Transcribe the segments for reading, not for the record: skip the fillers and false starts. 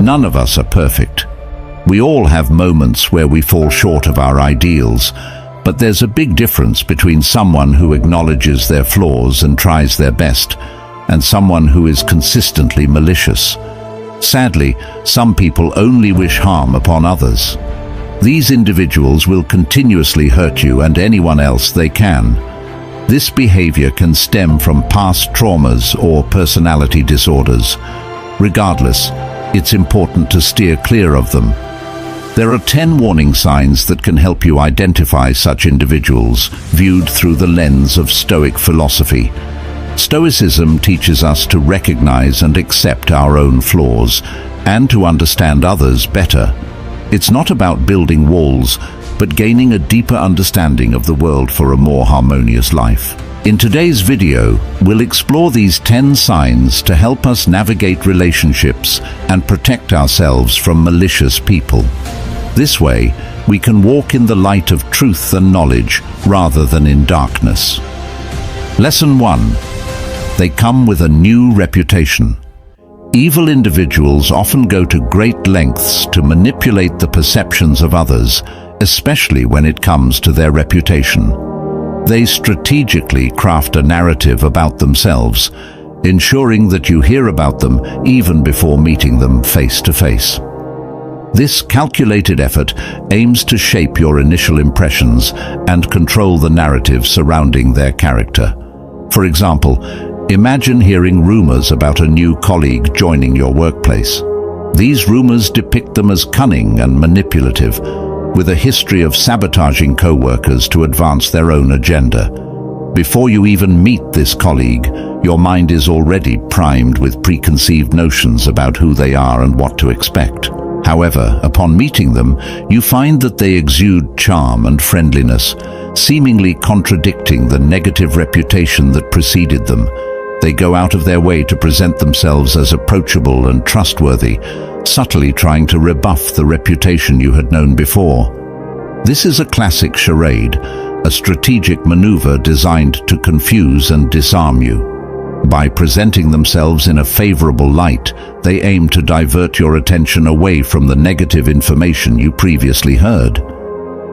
None of us are perfect. We all have moments where we fall short of our ideals, but there's a big difference between someone who acknowledges their flaws and tries their best, and someone who is consistently malicious. Sadly, some people only wish harm upon others. These individuals will continuously hurt you and anyone else they can. This behavior can stem from past traumas or personality disorders. Regardless, it's important to steer clear of them. There are 10 warning signs that can help you identify such individuals, viewed through the lens of Stoic philosophy. Stoicism teaches us to recognize and accept our own flaws, and to understand others better. It's not about building walls, but gaining a deeper understanding of the world for a more harmonious life. In today's video, we'll explore these 10 signs to help us navigate relationships and protect ourselves from malicious people. This way, we can walk in the light of truth and knowledge rather than in darkness. Lesson 1. They come with a new reputation. Evil individuals often go to great lengths to manipulate the perceptions of others, especially when it comes to their reputation. They strategically craft a narrative about themselves, ensuring that you hear about them even before meeting them face to face. This calculated effort aims to shape your initial impressions and control the narrative surrounding their character. For example, imagine hearing rumors about a new colleague joining your workplace. These rumors depict them as cunning and manipulative, with a history of sabotaging co-workers to advance their own agenda. Before you even meet this colleague, your mind is already primed with preconceived notions about who they are and what to expect. However, upon meeting them, you find that they exude charm and friendliness, seemingly contradicting the negative reputation that preceded them. They go out of their way to present themselves as approachable and trustworthy, subtly trying to rebuff the reputation you had known before. This is a classic charade, a strategic maneuver designed to confuse and disarm you. By presenting themselves in a favorable light, they aim to divert your attention away from the negative information you previously heard.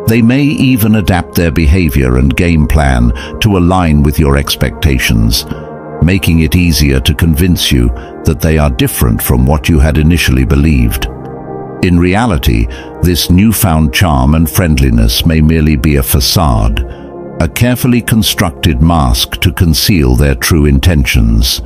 They may even adapt their behavior and game plan to align with your expectations, making it easier to convince you that they are different from what you had initially believed. In reality, this newfound charm and friendliness may merely be a facade, a carefully constructed mask to conceal their true intentions.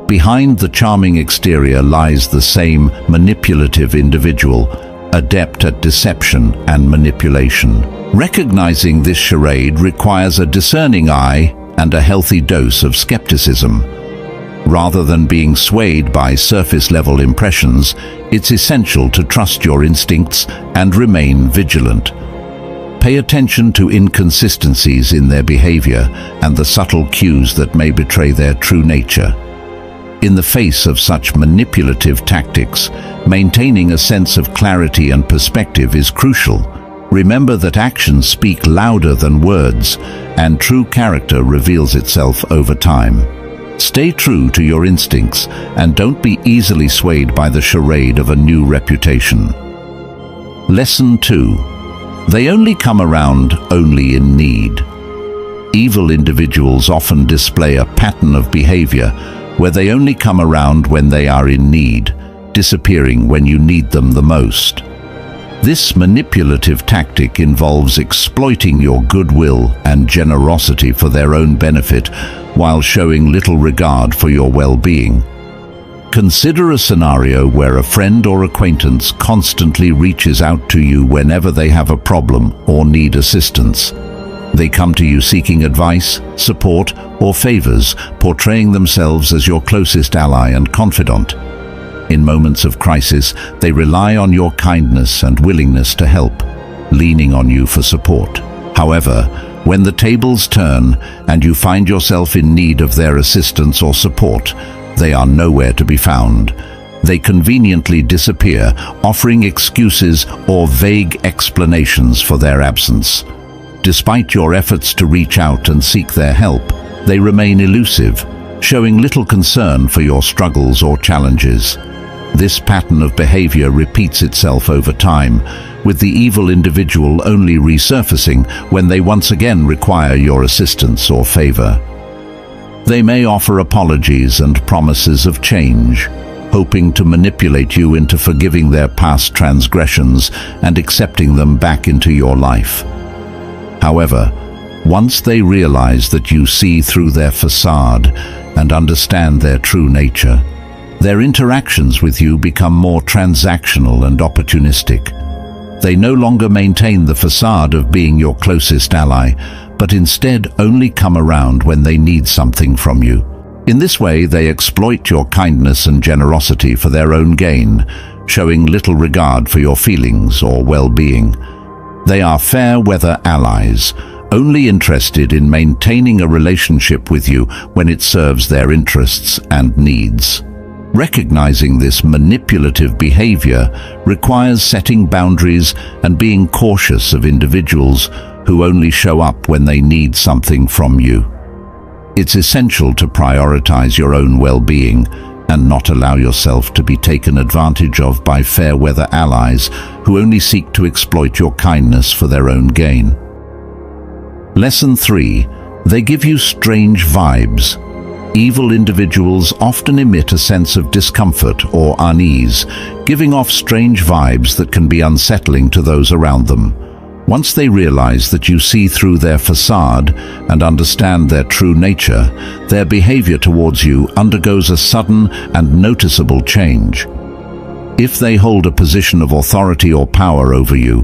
Behind the charming exterior lies the same manipulative individual, adept at deception and manipulation. Recognizing this charade requires a discerning eye and a healthy dose of skepticism. Rather than being swayed by surface-level impressions, it's essential to trust your instincts and remain vigilant. Pay attention to inconsistencies in their behavior and the subtle cues that may betray their true nature. In the face of such manipulative tactics, maintaining a sense of clarity and perspective is crucial. Remember that actions speak louder than words, and true character reveals itself over time. Stay true to your instincts and don't be easily swayed by the charade of a new reputation. Lesson 2. They only come around only in need. Evil individuals often display a pattern of behavior where they only come around when they are in need, disappearing when you need them the most. This manipulative tactic involves exploiting your goodwill and generosity for their own benefit while showing little regard for your well-being. Consider a scenario where a friend or acquaintance constantly reaches out to you whenever they have a problem or need assistance. They come to you seeking advice, support, or favors, portraying themselves as your closest ally and confidant. In moments of crisis, they rely on your kindness and willingness to help, leaning on you for support. However, when the tables turn and you find yourself in need of their assistance or support, they are nowhere to be found. They conveniently disappear, offering excuses or vague explanations for their absence. Despite your efforts to reach out and seek their help, they remain elusive, showing little concern for your struggles or challenges. This pattern of behavior repeats itself over time, with the evil individual only resurfacing when they once again require your assistance or favor. They may offer apologies and promises of change, hoping to manipulate you into forgiving their past transgressions and accepting them back into your life. However, once they realize that you see through their facade and understand their true nature, their interactions with you become more transactional and opportunistic. They no longer maintain the facade of being your closest ally, but instead only come around when they need something from you. In this way, they exploit your kindness and generosity for their own gain, showing little regard for your feelings or well-being. They are fair-weather allies, only interested in maintaining a relationship with you when it serves their interests and needs. Recognizing this manipulative behavior requires setting boundaries and being cautious of individuals who only show up when they need something from you. It's essential to prioritize your own well-being and not allow yourself to be taken advantage of by fair-weather allies who only seek to exploit your kindness for their own gain. Lesson 3. They give you strange vibes. Evil individuals often emit a sense of discomfort or unease, giving off strange vibes that can be unsettling to those around them. Once they realize that you see through their facade and understand their true nature, their behavior towards you undergoes a sudden and noticeable change. If they hold a position of authority or power over you,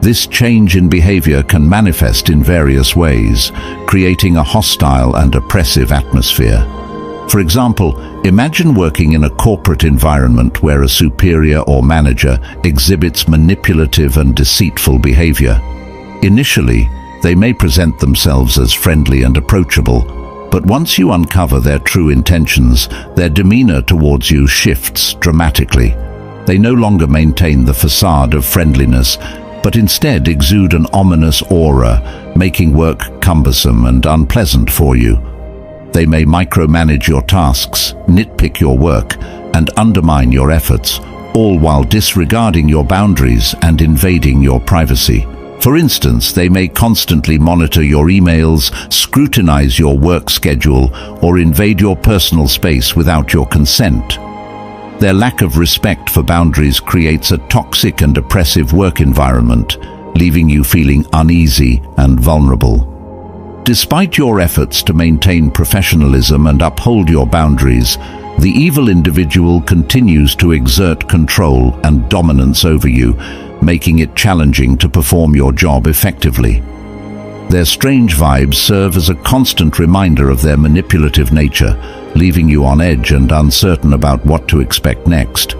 this change in behavior can manifest in various ways, creating a hostile and oppressive atmosphere. For example, imagine working in a corporate environment where a superior or manager exhibits manipulative and deceitful behavior. Initially, they may present themselves as friendly and approachable, but once you uncover their true intentions, their demeanor towards you shifts dramatically. They no longer maintain the facade of friendliness, but instead exude an ominous aura, making work cumbersome and unpleasant for you. They may micromanage your tasks, nitpick your work, and undermine your efforts, all while disregarding your boundaries and invading your privacy. For instance, they may constantly monitor your emails, scrutinize your work schedule, or invade your personal space without your consent. Their lack of respect for boundaries creates a toxic and oppressive work environment, leaving you feeling uneasy and vulnerable. Despite your efforts to maintain professionalism and uphold your boundaries, the evil individual continues to exert control and dominance over you, making it challenging to perform your job effectively. Their strange vibes serve as a constant reminder of their manipulative nature, leaving you on edge and uncertain about what to expect next.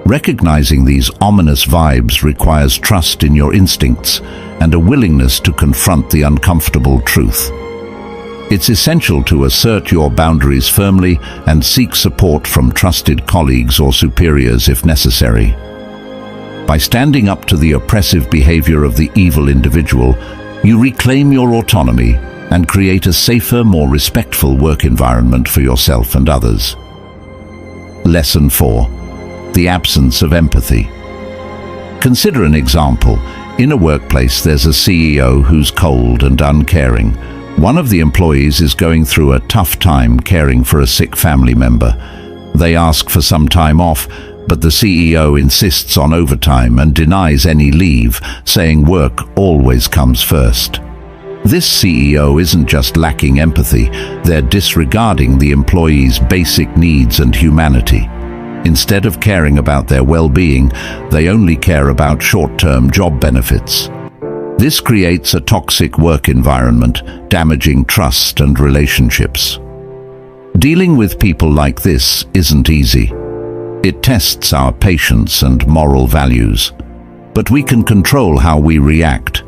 Recognizing these ominous vibes requires trust in your instincts and a willingness to confront the uncomfortable truth. It's essential to assert your boundaries firmly and seek support from trusted colleagues or superiors if necessary. By standing up to the oppressive behavior of the evil individual, you reclaim your autonomy and create a safer, more respectful work environment for yourself and others. Lesson 4. The absence of empathy. Consider an example. In a workplace, there's a CEO who's cold and uncaring. One of the employees is going through a tough time caring for a sick family member. They ask for some time off, but the CEO insists on overtime and denies any leave, saying work always comes first. This CEO isn't just lacking empathy, they're disregarding the employee's basic needs and humanity. Instead of caring about their well-being, they only care about short-term job benefits. This creates a toxic work environment, damaging trust and relationships. Dealing with people like this isn't easy. It tests our patience and moral values. But we can control how we react.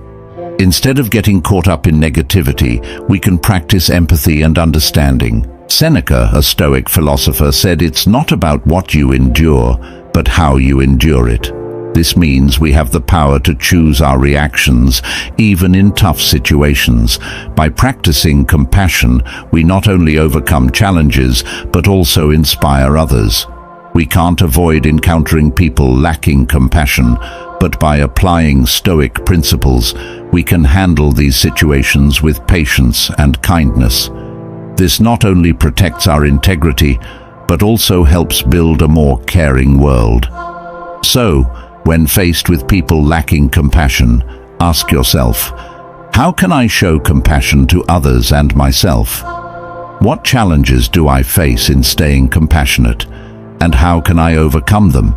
Instead of getting caught up in negativity, we can practice empathy and understanding. Seneca, a Stoic philosopher, said it's not about what you endure, but how you endure it. This means we have the power to choose our reactions, even in tough situations. By practicing compassion, we not only overcome challenges, but also inspire others. We can't avoid encountering people lacking compassion, but by applying Stoic principles, we can handle these situations with patience and kindness. This not only protects our integrity, but also helps build a more caring world. So, when faced with people lacking compassion, ask yourself, how can I show compassion to others and myself? What challenges do I face in staying compassionate, and how can I overcome them?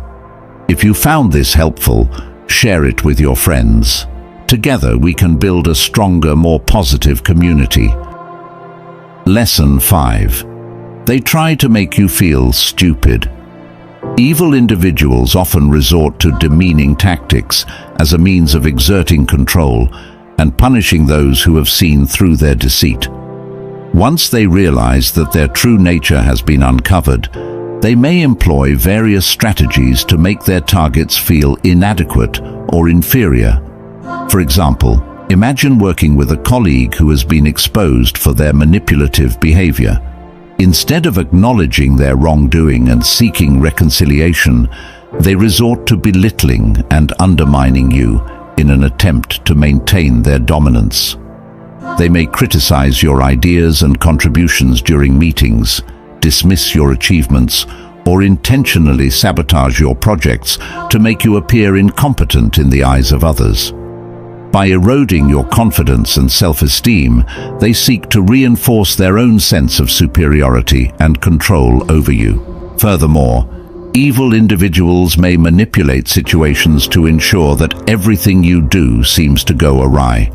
If you found this helpful, share it with your friends. Together we can build a stronger, more positive community. Lesson 5. They try to make you feel stupid. Evil individuals often resort to demeaning tactics as a means of exerting control and punishing those who have seen through their deceit. Once they realize that their true nature has been uncovered, they may employ various strategies to make their targets feel inadequate or inferior. For example, imagine working with a colleague who has been exposed for their manipulative behavior. Instead of acknowledging their wrongdoing and seeking reconciliation, they resort to belittling and undermining you in an attempt to maintain their dominance. They may criticize your ideas and contributions during meetings, dismiss your achievements, or intentionally sabotage your projects to make you appear incompetent in the eyes of others. By eroding your confidence and self-esteem, they seek to reinforce their own sense of superiority and control over you. Furthermore, evil individuals may manipulate situations to ensure that everything you do seems to go awry.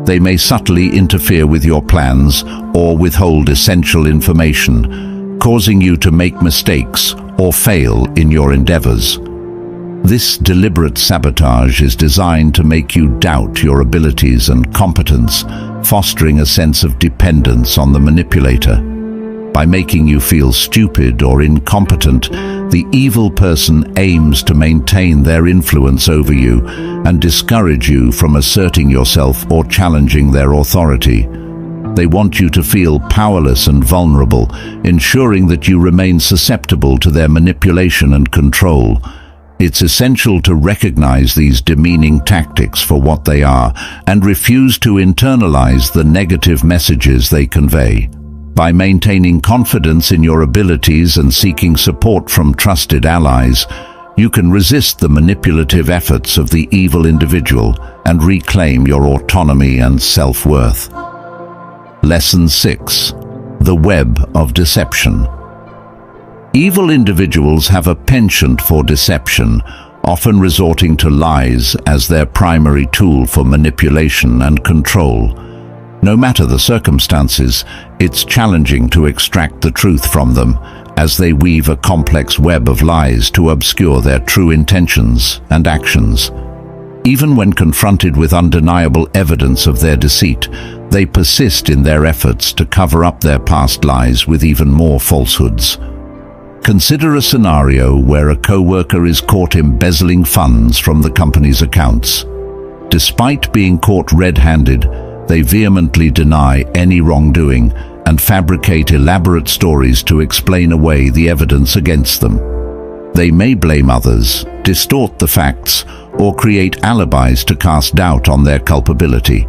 They may subtly interfere with your plans or withhold essential information, causing you to make mistakes or fail in your endeavors. This deliberate sabotage is designed to make you doubt your abilities and competence, fostering a sense of dependence on the manipulator. By making you feel stupid or incompetent, the evil person aims to maintain their influence over you and discourage you from asserting yourself or challenging their authority. They want you to feel powerless and vulnerable, ensuring that you remain susceptible to their manipulation and control. It's essential to recognize these demeaning tactics for what they are and refuse to internalize the negative messages they convey. By maintaining confidence in your abilities and seeking support from trusted allies, you can resist the manipulative efforts of the evil individual and reclaim your autonomy and self-worth. Lesson 6. The web of deception. Evil individuals have a penchant for deception, often resorting to lies as their primary tool for manipulation and control. No matter the circumstances, it's challenging to extract the truth from them, as they weave a complex web of lies to obscure their true intentions and actions. Even when confronted with undeniable evidence of their deceit, they persist in their efforts to cover up their past lies with even more falsehoods. Consider a scenario where a co-worker is caught embezzling funds from the company's accounts. Despite being caught red-handed, they vehemently deny any wrongdoing and fabricate elaborate stories to explain away the evidence against them. They may blame others, distort the facts, or create alibis to cast doubt on their culpability.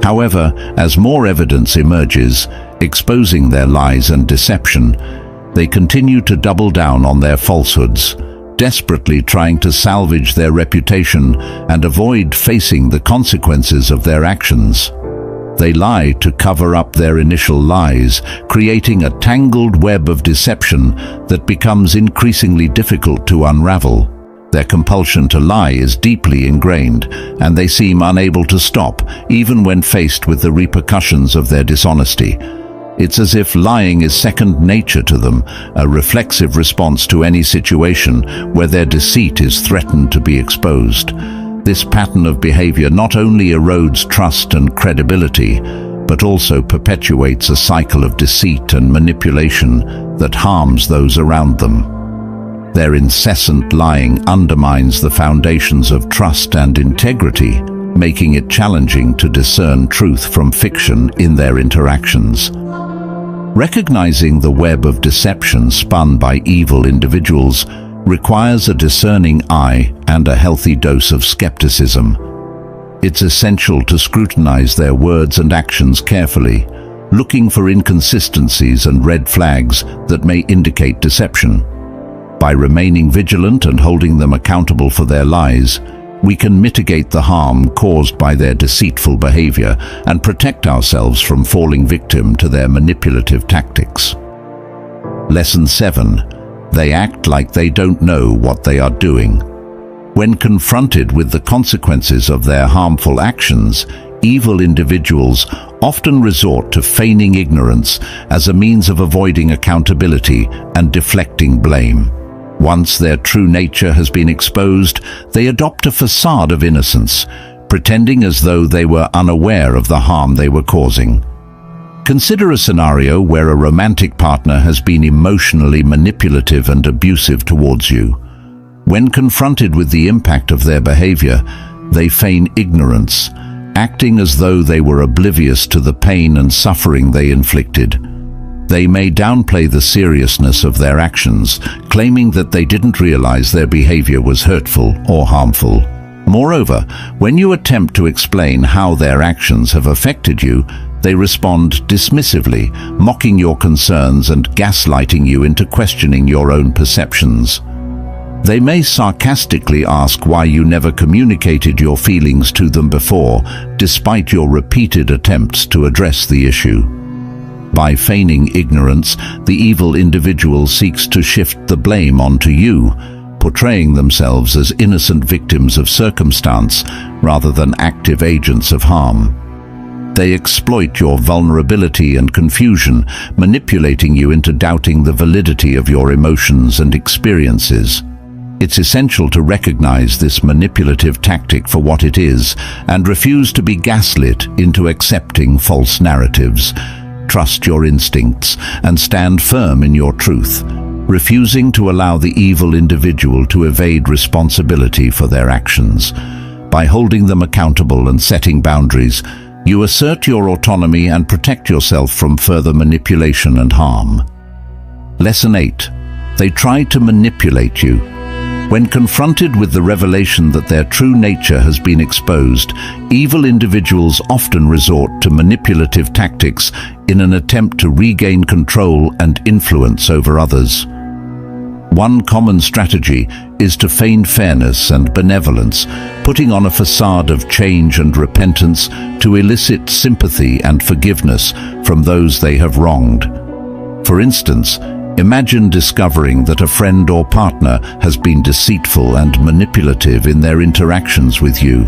However, as more evidence emerges, exposing their lies and deception, they continue to double down on their falsehoods, desperately trying to salvage their reputation and avoid facing the consequences of their actions. They lie to cover up their initial lies, creating a tangled web of deception that becomes increasingly difficult to unravel. Their compulsion to lie is deeply ingrained, and they seem unable to stop, even when faced with the repercussions of their dishonesty. It's as if lying is second nature to them, a reflexive response to any situation where their deceit is threatened to be exposed. This pattern of behavior not only erodes trust and credibility, but also perpetuates a cycle of deceit and manipulation that harms those around them. Their incessant lying undermines the foundations of trust and integrity, making it challenging to discern truth from fiction in their interactions. Recognizing the web of deception spun by evil individuals requires a discerning eye and a healthy dose of skepticism. It's essential to scrutinize their words and actions carefully, looking for inconsistencies and red flags that may indicate deception. By remaining vigilant and holding them accountable for their lies, we can mitigate the harm caused by their deceitful behavior and protect ourselves from falling victim to their manipulative tactics. Lesson 7. They act like they don't know what they are doing. When confronted with the consequences of their harmful actions, evil individuals often resort to feigning ignorance as a means of avoiding accountability and deflecting blame. Once their true nature has been exposed, they adopt a facade of innocence, pretending as though they were unaware of the harm they were causing. Consider a scenario where a romantic partner has been emotionally manipulative and abusive towards you. When confronted with the impact of their behavior, they feign ignorance, acting as though they were oblivious to the pain and suffering they inflicted. They may downplay the seriousness of their actions, claiming that they didn't realize their behavior was hurtful or harmful. Moreover, when you attempt to explain how their actions have affected you, they respond dismissively, mocking your concerns and gaslighting you into questioning your own perceptions. They may sarcastically ask why you never communicated your feelings to them before, despite your repeated attempts to address the issue. By feigning ignorance, the evil individual seeks to shift the blame onto you, portraying themselves as innocent victims of circumstance rather than active agents of harm. They exploit your vulnerability and confusion, manipulating you into doubting the validity of your emotions and experiences. It's essential to recognize this manipulative tactic for what it is and refuse to be gaslit into accepting false narratives. Trust your instincts and stand firm in your truth, refusing to allow the evil individual to evade responsibility for their actions. By holding them accountable and setting boundaries, you assert your autonomy and protect yourself from further manipulation and harm. Lesson 8. They try to manipulate you. When confronted with the revelation that their true nature has been exposed, evil individuals often resort to manipulative tactics in an attempt to regain control and influence over others. One common strategy is to feign fairness and benevolence, putting on a facade of change and repentance to elicit sympathy and forgiveness from those they have wronged. For instance, imagine discovering that a friend or partner has been deceitful and manipulative in their interactions with you.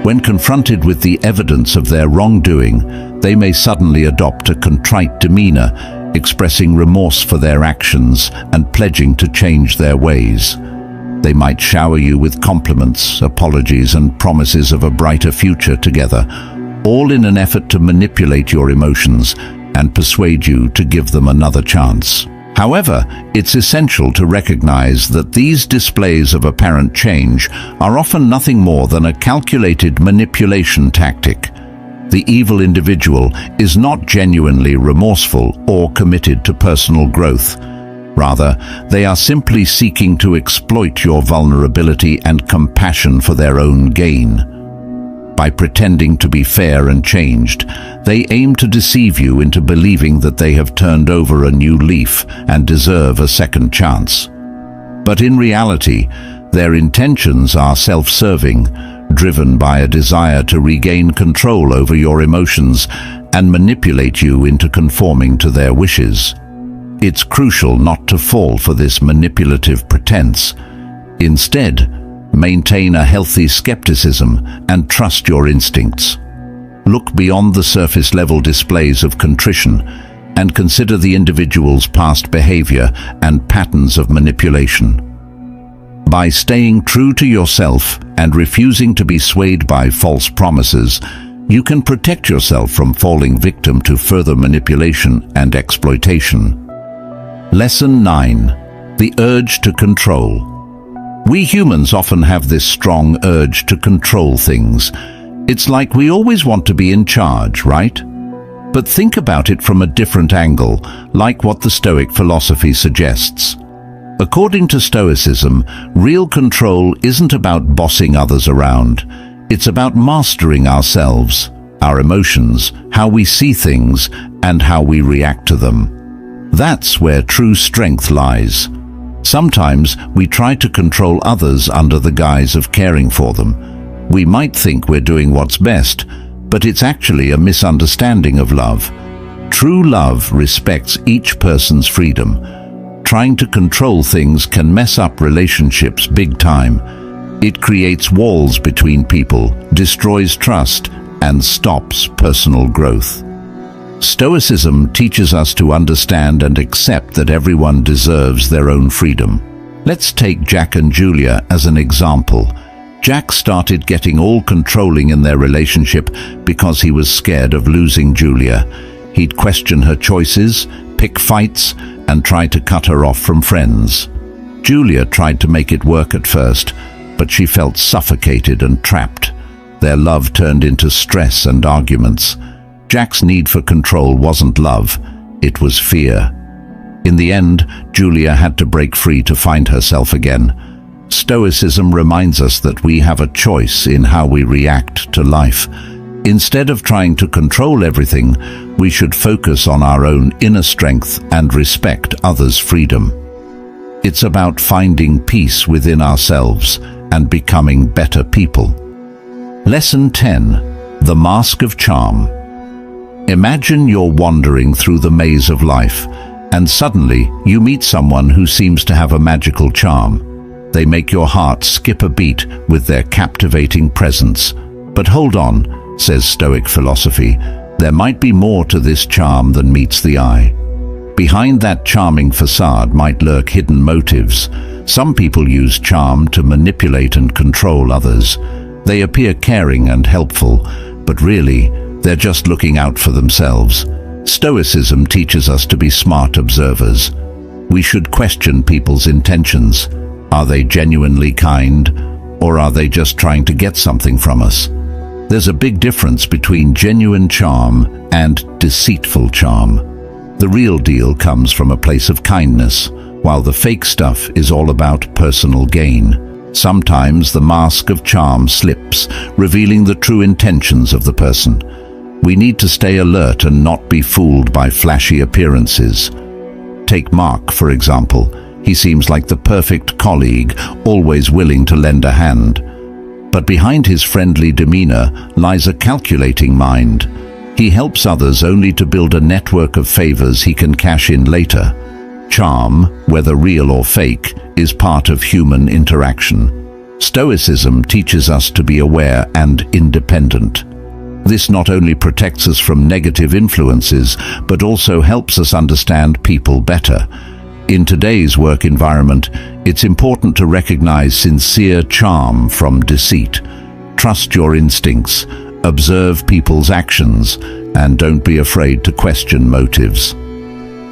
When confronted with the evidence of their wrongdoing, they may suddenly adopt a contrite demeanor, expressing remorse for their actions and pledging to change their ways. They might shower you with compliments, apologies, and promises of a brighter future together, all in an effort to manipulate your emotions and persuade you to give them another chance. However, it's essential to recognize that these displays of apparent change are often nothing more than a calculated manipulation tactic. The evil individual is not genuinely remorseful or committed to personal growth. Rather, they are simply seeking to exploit your vulnerability and compassion for their own gain. By pretending to be fair and changed, they aim to deceive you into believing that they have turned over a new leaf and deserve a second chance. But in reality, their intentions are self-serving, driven by a desire to regain control over your emotions and manipulate you into conforming to their wishes. It's crucial not to fall for this manipulative pretense. Instead, maintain a healthy skepticism and trust your instincts. Look beyond the surface-level displays of contrition and consider the individual's past behavior and patterns of manipulation. By staying true to yourself and refusing to be swayed by false promises, you can protect yourself from falling victim to further manipulation and exploitation. Lesson 9. The urge to control. We humans often have this strong urge to control things. It's like we always want to be in charge, right? But think about it from a different angle, like what the Stoic philosophy suggests. According to Stoicism, real control isn't about bossing others around. It's about mastering ourselves, our emotions, how we see things, and how we react to them. That's where true strength lies. Sometimes we try to control others under the guise of caring for them. We might think we're doing what's best, but it's actually a misunderstanding of love. True love respects each person's freedom. Trying to control things can mess up relationships big time. It creates walls between people, destroys trust, and stops personal growth. Stoicism teaches us to understand and accept that everyone deserves their own freedom. Let's take Jack and Julia as an example. Jack started getting all controlling in their relationship because he was scared of losing Julia. He'd question her choices, pick fights, and try to cut her off from friends. Julia tried to make it work at first, but she felt suffocated and trapped. Their love turned into stress and arguments. Jack's need for control wasn't love, it was fear. In the end, Julia had to break free to find herself again. Stoicism reminds us that we have a choice in how we react to life. Instead of trying to control everything, we should focus on our own inner strength and respect others' freedom. It's about finding peace within ourselves and becoming better people. Lesson 10. The Mask of Charm. Imagine you're wandering through the maze of life, and suddenly you meet someone who seems to have a magical charm. They make your heart skip a beat with their captivating presence. But hold on, says Stoic philosophy, there might be more to this charm than meets the eye. Behind that charming facade might lurk hidden motives. Some people use charm to manipulate and control others. They appear caring and helpful, but really, they're just looking out for themselves. Stoicism teaches us to be smart observers. We should question people's intentions. Are they genuinely kind, or are they just trying to get something from us? There's a big difference between genuine charm and deceitful charm. The real deal comes from a place of kindness, while the fake stuff is all about personal gain. Sometimes the mask of charm slips, revealing the true intentions of the person. We need to stay alert and not be fooled by flashy appearances. Take Mark, for example. He seems like the perfect colleague, always willing to lend a hand. But behind his friendly demeanor lies a calculating mind. He helps others only to build a network of favors he can cash in later. Charm, whether real or fake, is part of human interaction. Stoicism teaches us to be aware and independent. This not only protects us from negative influences, but also helps us understand people better. In today's work environment, it's important to recognize sincere charm from deceit. Trust your instincts, observe people's actions, and don't be afraid to question motives.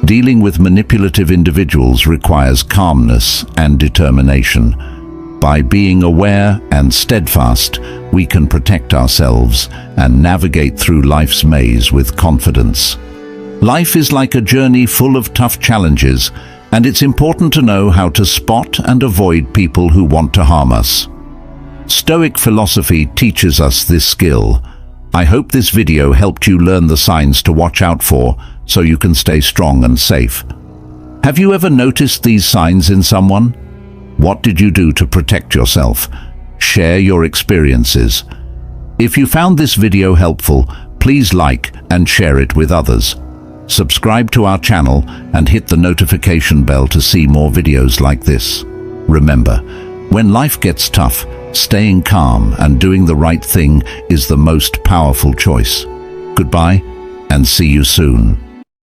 Dealing with manipulative individuals requires calmness and determination. By being aware and steadfast, we can protect ourselves and navigate through life's maze with confidence. Life is like a journey full of tough challenges, and it's important to know how to spot and avoid people who want to harm us. Stoic philosophy teaches us this skill. I hope this video helped you learn the signs to watch out for so you can stay strong and safe. Have you ever noticed these signs in someone? What did you do to protect yourself? Share your experiences. If you found this video helpful, please like and share it with others. Subscribe to our channel and hit the notification bell to see more videos like this. Remember, when life gets tough, staying calm and doing the right thing is the most powerful choice. Goodbye, and see you soon.